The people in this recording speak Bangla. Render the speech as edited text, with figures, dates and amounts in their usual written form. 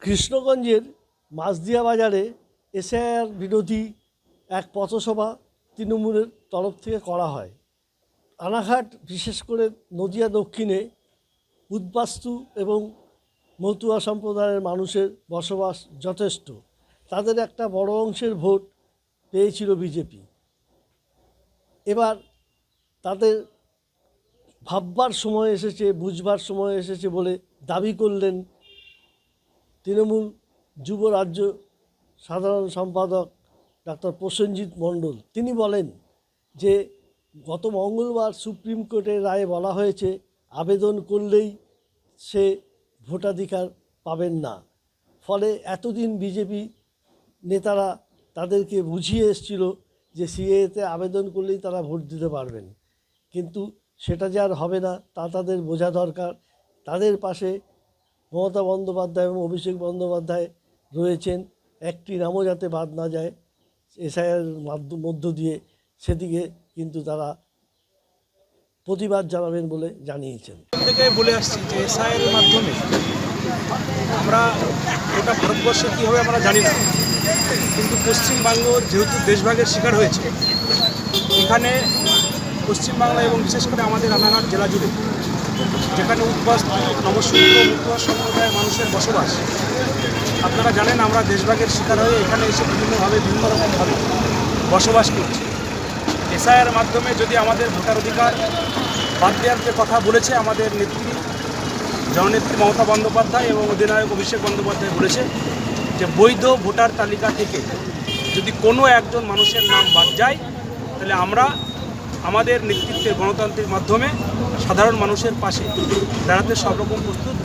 কৃষ্ণগঞ্জের মাছদিয়া বাজারে এসআইআর বিরোধী এক পথসভা তৃণমূলের তরফ থেকে করা হয়। রানাঘাট বিশেষ করে নদিয়া দক্ষিণে উদ্বাস্তু এবং মতুয়া সম্প্রদায়ের মানুষের বসবাস যথেষ্ট। তাদের একটা বড় অংশের ভোট পেয়েছিল বিজেপি। এবার তাদের ভাববার সময় এসেছে, বুঝবার সময় এসেছে বলে দাবি করলেন তৃণমূল যুব রাজ্য সাধারণ সম্পাদক ডক্টর প্রসেনজিৎ মণ্ডল। তিনি বলেন যে গত মঙ্গলবার সুপ্রিম কোর্টের রায়ে বলা হয়েছে আবেদন করলেই সে ভোটাধিকার পাবেন না। ফলে এতদিন বিজেপি নেতারা তাদেরকে বুঝিয়ে এসেছিল যে সিএতে আবেদন করলেই তারা ভোট দিতে পারবেন, কিন্তু সেটা যে আর হবে না তা তাদের বোঝা দরকার। তাদের পাশে মমতা বন্দ্যোপাধ্যায় এবং অভিষেক বন্দ্যোপাধ্যায় রয়েছেন, একটি নামও যাতে বাদ না যায় এসআইআর মধ্য দিয়ে, সেদিকে কিন্তু তারা প্রতিবাদ জানাবেন বলে জানিয়েছেন। থেকে বলে আসছি যে এসআইআর এর মাধ্যমে আমরা গোটা ভারতবর্ষে কী হবে আমরা জানি না, কিন্তু পশ্চিমবঙ্গ যেহেতু দেশভাগের শিকার হয়েছে, এখানে পশ্চিমবাংলা এবং বিশেষ করে আমাদের রানাঘাট জেলা জুড়ে যেখানে উদ্বাস্তু নবশূদ্র মতুয়া সম্প্রদায়ের মানুষের বসবাস, আপনারা জানেন আমরা দেশভাগের শিকার হয়ে এখানে এসে বিভিন্নভাবে বিভিন্ন রকমভাবে বসবাস করছি। এসআইআর মাধ্যমে যদি আমাদের ভোটার অধিকার বাদ দেওয়ার যে কথা বলেছে আমাদের নেত্রী জননেত্রী মমতা বন্দ্যোপাধ্যায় এবং অধিনায়ক অভিষেক বন্দ্যোপাধ্যায় বলেছে যে বৈধ ভোটার তালিকা থেকে যদি কোনো একজন মানুষের নাম বাদ যায় তাহলে আমরা আমাদের নেতৃত্বের গণতান্ত্রিক মাধ্যমে সাধারণ মানুষের পাশে দাঁড়াতে সব রকম প্রস্তুত।